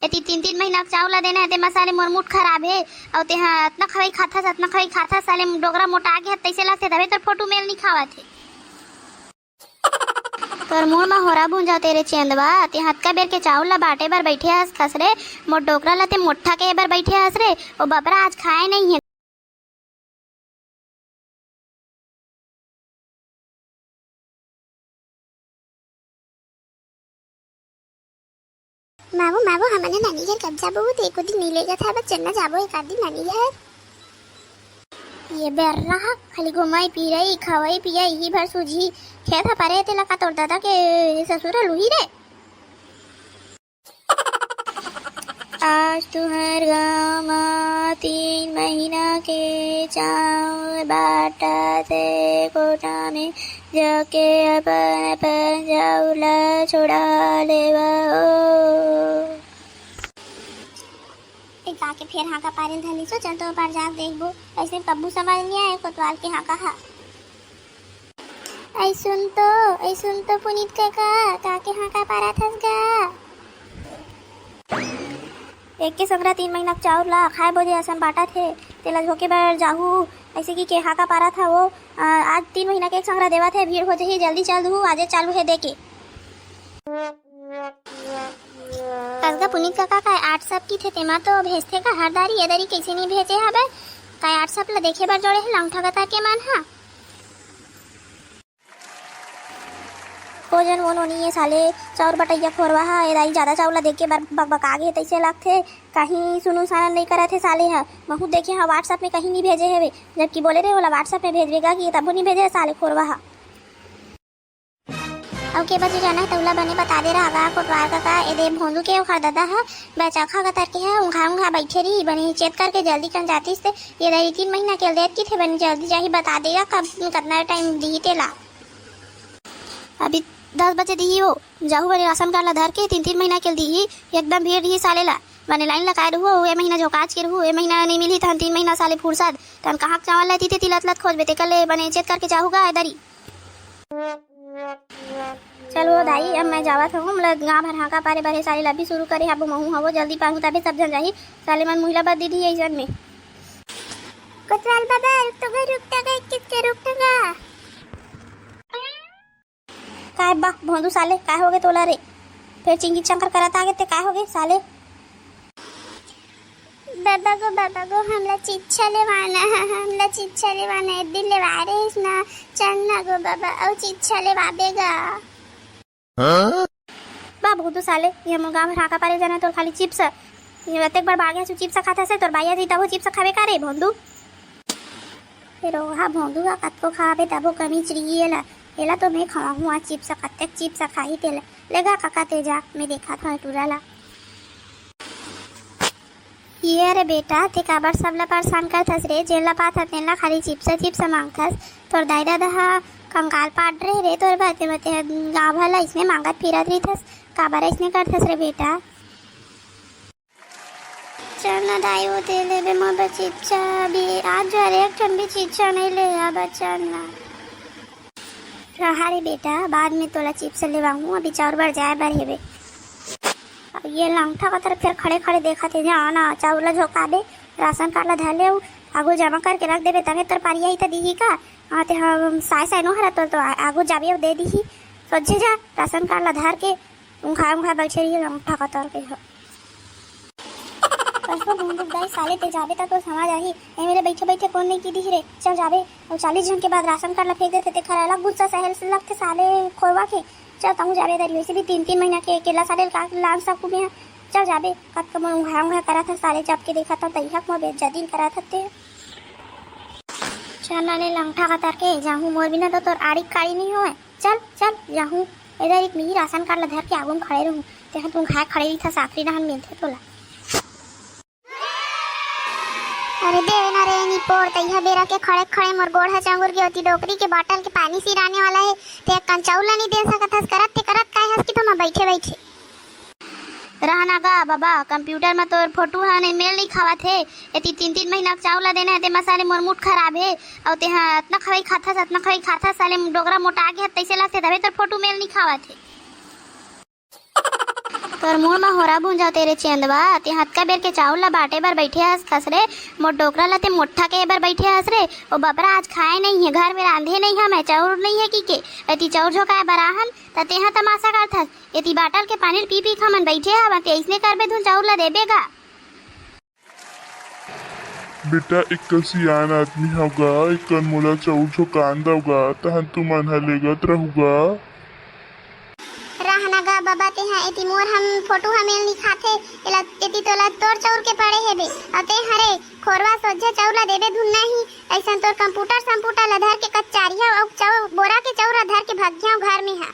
एती 3-3 महीना चावल ला देना है ते मसाले मोर मुठ खराब है और ते हाँ इतना खवाई खाता साले डोगरा मोटा आगे तैसे लगते तबे तो फोटो मेल नहीं खावा थे तोर मुंह में होरा भूंजा तेरे चेंदवा ते हत्का बेर के चावल ला बाटे बार बैठे हस खसरे मोर डोकरा ला ते मोठा के बार बैठे हस रे ओ बबरा आज खाए नहीं है। मावो हमने नानी घर कब जाबो एक दिन नहीं लेगा था बस चलना जाबो एक आध दिन नानी घर ये बेर रहा खाली घुमाई फिराई खवाई पिया यही भर सूझी खेत था पारे ते लका तोड़ दादा के ससुर लुही रे आज तुहर गाँव में 3 महीना के चावल बाटा थे कोटा में जाके अपन चावला छोड़ा लेवा जाके फिर हाँ का पारे धनी सो चल तो बार जाके देखबो ऐसे कब्बू समझ नहीं आए कोतवाल के हाँ का हा ऐ सुन तो पुनीत काका के हाँ का पारा थस गा एक के संगरा 3 महीना चावल ला खाए बोझे असम बाटा थे तेला झोके बार जाहू ऐसे की केहा का पारा था वो आज 3 महीना के एक संगरा देवा थे भीड़ हो जाही जल्दी चल दू आज चालू है देके कसगा पुनीत काका का 8 सब की थे तेमा तो भेजते का हरदारी एदरी कैसे नहीं भेजे हबे का 8 सब ला देखे बार जोड़े है लंगठा गता के मान हा कोजन वो नोनी ये साले चाउर बटैया खोरवा हा एदाई ज्यादा चावला देख के बार बक आगे तैसे लगथे कहीं सुनु साना नहीं करे थे साले हा महू देखे हा व्हाट्सएप में कहीं नहीं भेजे है जबकि बोले रे वाला व्हाट्सएप में भेजेगा कि तब नहीं भेजे साले खोरवा हा अब के बजे जाना है तौला बने बता दे रहा कोटवार काका एदे भोंदू के उखा दादा है बेचाखा का तरके है उंघा बैठे रही बनी चेत करके जल्दी कर जाती से ये दरी 3 महीना के देत की थे बनी जल्दी जाही बता देगा कब कितना टाइम दी तेला अभी 10 बजे दी हो जाहू बने राशन कार्ड ला धर के 3-3 महीना के दी एकदम भीड़ रही साले ला बने लाइन लगाए रहू ए महीना झोकाच के रहू ए महीना नहीं मिली तन 3 महीना साले फुर्सत तन कहाँ चावल लेती थे तिलत खोज बेते कल बने चेत करके जाहूगा इधरी चलो दाई अब मैं जावत हूँ मतलब गाँव भर हाँका पारे बारे साले लभी शुरू करे अब महू हवो जल्दी पाहू तबे सब जन जाही साले मन महिला बद दीदी ऐसन में कोतवाल बाबा रुकता काय बा भोंदू साले काय होगे तोला रे फिर चिंगी चंकर करत आगे ते काय होगे साले बाबा को हमला चिच्छा लेवाना है एक दिन लेवा रहे इस ना चलना गो बाबा और चिच्छा लेवाबेगा बा भोंदू साले ये हम गाँव हाँका पारे जाना तो खाली चिप्स ये एक बार बागे सु चिप्स खाता से तोर बाइया जी तब चिप्स खावे का रे भोंदू फिर ओहा भोंदू का कत को खावे तब कमी चिड़िएला एला तो मैं खाऊँ आज चिप्स कत्ते चिप्स खाई तेला लेगा काका तेजा मैं देखा था टूराला ये रे बेटा ते काबर सबला परेशान करथस रे जेला पात तेला खाली चिप्स मांगथस तोर दाई दादा हा कंकाल पाट रहे रे तोर बाते मते गाँव भला इसमें मांगत फिरत रहीथस काबर इसने करथस रे बेटा चलना दाई वो दे ले बे मोर चिप्स भी आज जो एक ठन भी चिप्स नहीं ले आ बचना रहा रे बेटा बाद में तोला चिप्स लेवाऊँ अभी चार बार जाए बार हेबे ये लंगठा का तरफ फिर खड़े देखा थे जहाँ ना चावल झोंका दे राशन कार्ड ला धर ले आगो जमा करके रख देबे तबे तोर पारिया ही तो दी का ते हम साय नो हरा तो आगो जाबे दे दी सोचे जा राशन कार्ड ला धर के उंखा बैठे रही लंगठा का तर के कसो बंदूक दाई साले ते जाबे तो समझ आही ए मेरे बैठे कौन नहीं की दी रे चल जाबे और 40 जन के बाद राशन कार्ड ला फेंक देते ते खरा अलग गुस्सा सहल से लगते साले खोरवा के चल तहु जाबे दरी वैसे भी 3-3 महीना के केला साले का लान सब में चल जाबे कत कम उंघा करा था साले जब के देखा था तैहक में बेइज्जती करा था चल ले लंगठा का तर के जाहू मोर बिना तो तोर आड़ी काड़ी नहीं होए चल जाहू इधर एक मिही राशन कार्ड ला धर के आगू में खड़े रहूं तेहा तुम खाए खड़े रही था साखरी रहन में थे तोला अरे बे ना रे नी पोर तैहा बेरा के खड़े मोर गोड़ हा चांगुर के होती डोकरी के बोतल के पानी सिराने वाला है ते कंचाउला नहीं दे सकत हस करत काय हस कि तुम बैठे रहना गा बाबा कंप्यूटर में तोर फोटो है नहीं मेल नहीं खावा थे एती 3-3 महीना चावल देना है ते मसाले मोर मुठ खराब है और ते हाँ इतना खवाई खाता साले डोगरा मोटा आगे तैसे लगते तबे तोर फोटो मेल नहीं खावा थे तोर मुंह में होरा भूंजा तेरे चेंदवा ते हत्का बेर के चावल ला बाटे बर बैठे हस खसरे मोर डोकरा ला ते मोट्ठा के बर बैठे हस रे ओ बबरा आज खाए नहीं है घर में रांधे नहीं है मैं चाउर नहीं है की के एती चाउर झोकाए बराहन त तेहा तमाशा करथस एती बाटल के पानी पी पी खमन बैठे हवा ते ऐसने करबे धुन चाउर ला देबेगा। बेटा एक सियान आदमी होगा एक मोला चाउर झोकान दऊगा तहन तू मन लेगत रहूगा। रहना गा बाबा ते हैं एती मोर हम फोटो हमें लिखाथे एला एती तोला तोर चाउर के पड़े हेबे अते हरे खोरवा सोझे चाउर ला देबे धुन नहीं ऐसा तोर कंप्यूटर ला धर के कचारिया और चाउर बोरा के चाउर धर के भाग्या घर में है।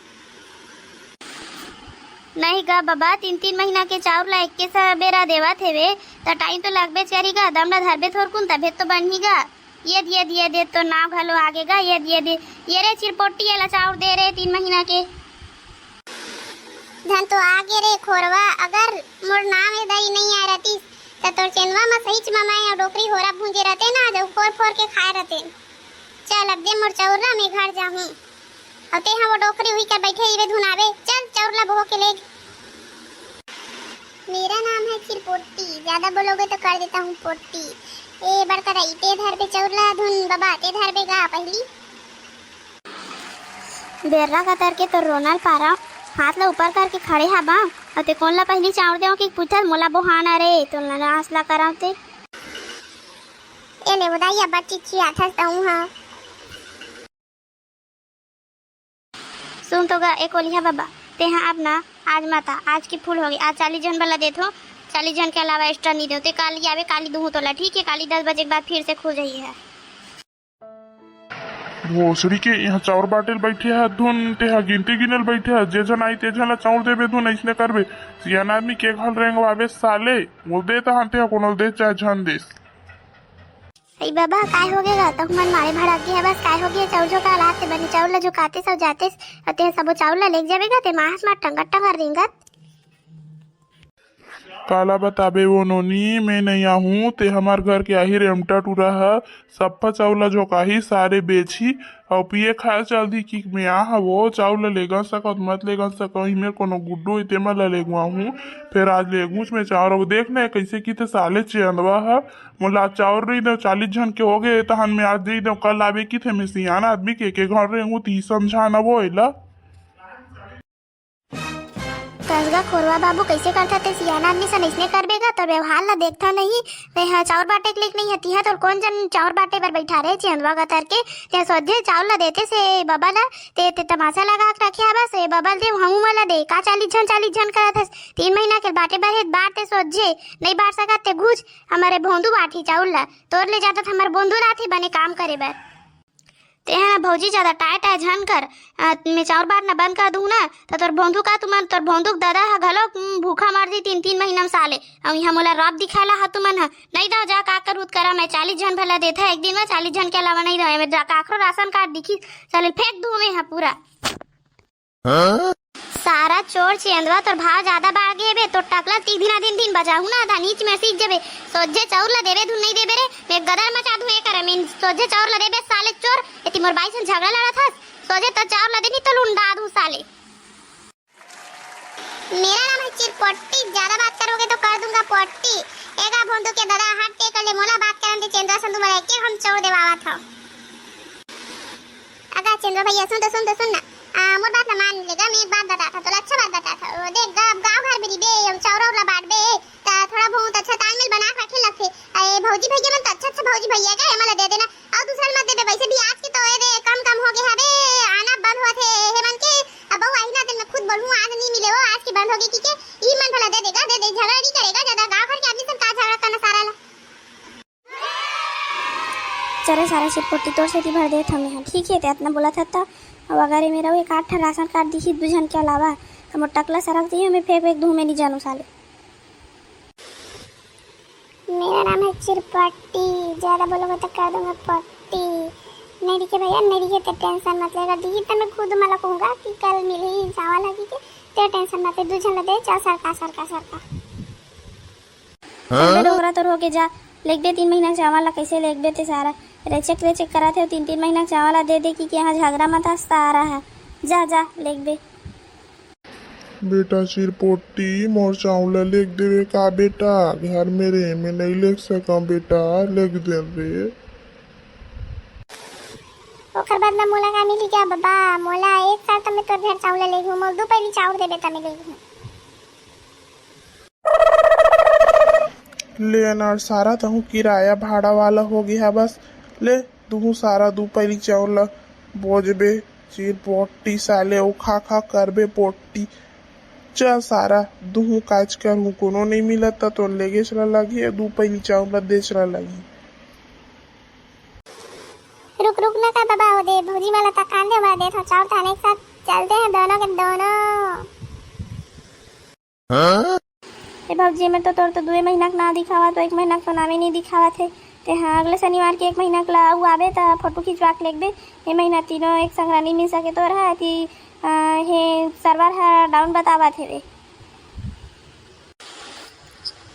नहीं गा बाबा 3-3 महीना के चाउर ला एक के बेरा देवत हेवे त टाइम तो लगबे करीगा दम ला धरबे थोरकुन तबे तो बनहीगा ये दे तो नाव घलो आगेगा ये दे ये रे चिरपोटी एला चाउर दे रे 3 महीना के धन तो आगे रे खोरवा अगर मोर नाम ए दई नहीं आ रहती त तोर चेनवा में सही च मामा या डोकरी होरा भूंजे रहते ना जो फोर के खाए रहते। चल अब दे मोर चाउरला में घर जाहूं अते हम वो डोकरी हुई कर बैठे इवे धुनावे चल चाउरला बहो के ले। मेरा नाम है चिरपोटी ज्यादा बोलोगे तो कर देता हूँ पोटी ए बड़का रईते धर पे चाउरला धुन बाबा ते धर पे गा पहली बेर्रा कतर के तो रोनल पारा हाथ ला ऊपर करके खड़े हबा अते कौन ला पहली चाउर देओ कि पूछत मोला बोहाना रे तो नास ला करावते ए ले बदाई अब चिच्ची आथस दऊं हां सुन तो गा एक ओलिया बाबा ते हाँ अब ना आज माता आज की फूल होगी आज 40 जन वाला देथो 40 जन के अलावा एक्स्ट्रा नहीं दो ते काली आवे काली दूँ तोला ठीक है काली 10 बजे के बाद फिर से खो जाइए है। भोसड़ी के यहाँ चाउर बाटेल बैठे है धुन तेहा गिनती गिनल बैठे है जे जन आई ते जन ला चाउर देबे धुन ऐसने करबे सियान आदमी के घर रहेंगे वाबे साले वो दे तहन ते कोनो दे चाहे झन देस। अरे बाबा काय हो गया तो मन मारे भड़क गया बस काय हो गया चाउर जो का रात से बने चाउर ला जो काते सब जाते अते सब चाउर ला लेक जावेगा ते मास मार टंगट टंगर रिंगत काला बताबे वो नोनी मैं नहीं आहूँ ते हमार घर के आही रेमटा टूरा है सप्पा चावला जो काही सारे बेची और पिए खाए चल दी कि मैं आ वो चावल लेगा सकत मत लेगा सक मेरे कोनो गुड्डू इते मैं लेगुआ हूँ फिर आज लेगूच में चावर देखने कैसे की थे साले चंदवा है मोला चावर रही दो 40 जन के हो गए तहन में आज दे दो कल आवे की थे मैं सियान आदमी के घर रहूँ ती समझाना वो एला कसगा खोरवा बाबू कैसे करता ते सियाना आदमी सन इसने करबेगा तो व्यवहार ला देखता नहीं ते हाँ चाउर बाटे के नहीं हती है तो कौन जन चाउर बाटे पर बैठा रहे चंदवा गतर के ते सोधे चाउर ला देते से बबा ला ते तमाशा लगा के रखे बस ए बबल दे हमू वाला दे का 40 जन करत हस 3 महीना के बाटे पर बाटे सोझे नहीं बांट सकत ते घुच हमारे भोंदू बाठी चाउर ला तोर ले जाता हमारे बोंदू लाथी बने काम करे बर ते हाँ भौजी ज्यादा टाइट है झन कर मैं चाउर बांटना बंद कर दूँ ना तो तोर भोंदू का तुमन तोर भोंदू दादा हा घलो भूखा मर दी 3 महीना में साले और यहाँ मोला रब दिखाला हा तुमन हा नहीं दो जा का कर करा मैं 40 जन भला देता एक दिन में 40 जन के अलावा नहीं दो मैं जा काखरो राशन कार्ड दिखी चले फेंक दूँ मैं पूरा सारा चोर चेंदवा तोर भाव ज्यादा बढ़ गए बे तो टकला दिन बजाहू ना आधा नीच में सीख जबे सोझे चाउर ला देबे धुन नहीं देबे रे मैं गदर मचा दूं करे मैं सोझे चाउर ला देबे साले चोर एती मोर भाई से झगड़ा लड़ा था सोझे तो चाउर ला देनी तो लुंडा दूं साले। मेरा नाम है चिरपोटी ज्यादा बात करोगे तो कर दूंगा पोटी एगा भोंदू के दादा हाथ टेक ले मोला बात करन दे चंद्रा संधु मला के हम चाउर देवावा था अगा चंद्रा भैया सुन ना मोर बात ना मान लेगा मैं एक बात बता था तो अच्छा बात बता था वो देख गांव घर में बे हम चाउर बांट बे ता थोड़ा बहुत अच्छा तालमेल बना के रखे लगथे ए भौजी भैया मन तो अच्छा भौजी भैया का मला दे देना और दूसरा मत दे वैसे भी आज की तो ए कम हो गया हबे आना बंद हुआ थे हे मन के अब आई ना दिन मैं खुद बोलूं आज नहीं मिले हो आज की बंद होगी की के ई मन भला दे देगा दे झगड़ा नहीं करेगा ज्यादा गांव घर के आदमी सब का झगड़ा करना सारा ला चले सारा चिरपोटी तोर से भर दे हमें ठीक है ते इतना बोला था अब अगर मेरा वो एक 8 राशन कार्ड दिखी 2 जन के अलावा तो मोर टकला सरक दिए मैं फेंक दूँ मैं नहीं जानू साले। मेरा नाम है चिरपोटी ज्यादा बोलोगे तो कर दूंगा पट्टी नहीं दिखे भैया नहीं दिखे तो टेंशन मत लेगा दिखी तो मैं खुद मला कहूँगा कि कल मिली चावल लगी के तो टेंशन मत ले 2 जन दे चार सरका डोगरा तो हो के जा लिख दे 3 महीना चावल ला कैसे लिख देते सारा रेचेक करा थे 3 महीना चावल दे दे कि यहाँ झगड़ा मत हंसता आ रहा है जा लिख दे। बेटा चिरपोटी मोर चावला लिख देवे का बेटा घर मेरे में नहीं लिख सका बेटा लिख दे रे। ओकर बाद ना मोला का मिली क्या बाबा मोला एक साल तक मैं तोर घर चावल ले घूम दो पहली चावल दे बेटा मैं ले घूम ले अनार सारा तहु किराया भाड़ा वाला हो गया बस ले तू सारा दू पहली चावला बोझबे चिरपोटी साले ओ खा खा करबे पोटी चल सारा दूहू काज कर हूँ कोनो नहीं मिलत तो लेगे चला लगी दू पहली चावला दे चला लगी। रुक रुक ना का बाबा हो दे भौजी वाला तक कांदे वाला दे था चावल थाने एक साथ चलते हैं दोनों के दोनों। ए भौजी में तो तोर तो 2 महीना ना दिखावा तो 1 महीना तो नामे नहीं दिखावा थे ते हाँ अगले शनिवार के 1 महीना ला आऊ आबे तो फोटो खिंचवा के लेके दे ये महीना तीनों एक संग नहीं मिल सके तो रहा कि हे सर्वर है डाउन बतावा थे रे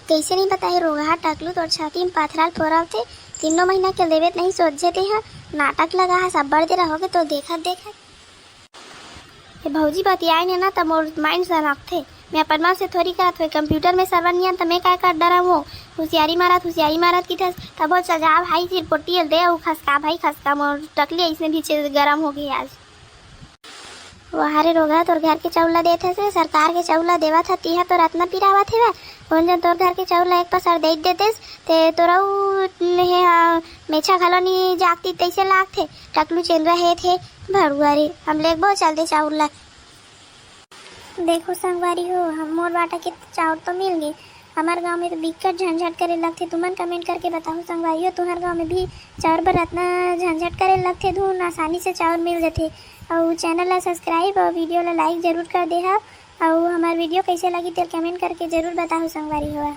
कैसे नहीं बताए रोगा टकलू तोर छाती में पाथराल फोराव थे 3 महीना के देवे नहीं सोच जेते हैं नाटक लगा है सब बढ़ दे रहोगे तो देखा ये भौजी बतियाए ने ना तो मोर माइंड से रख थे मैं अपन माँ से थोड़ी करत हुई कंप्यूटर में सर्वर नहीं तो मैं क्या कर डरा वो होशियारी मारत की थस तब चल जा भाई चिरपोटी दे खसका भाई खसका मोर टकली इसमें भी गरम हो गई आज वहारे रोगा तोर घर के चौला देते से सरकार के चौला देवा था तीहा तो रत्ना पिरावा थे वह तोर घर के चौला एक पसर दे देते ते तोरा मेछा घलो नहीं जागती तैसे लाग थे टकलू चेंद्रा है थे भरुआ रे हम लेक बहुत चलते चावला देखो संगवारी हो हम मोर बाटा के चावल तो मिल गए हमारे गांव में तो दिक्कत झंझट करे लगते तुमन कमेंट करके बताओ संगवारी हो तुम्हारे गांव में भी चावल पर इतना झंझट करे लगते धून आसानी से चावल मिल जाते और चैनल ला सब्सक्राइब और वीडियो ला लाइक जरूर कर दे और हमारे वीडियो कैसे लगी तो कमेंट करके जरूर बताओ संगवारी हो।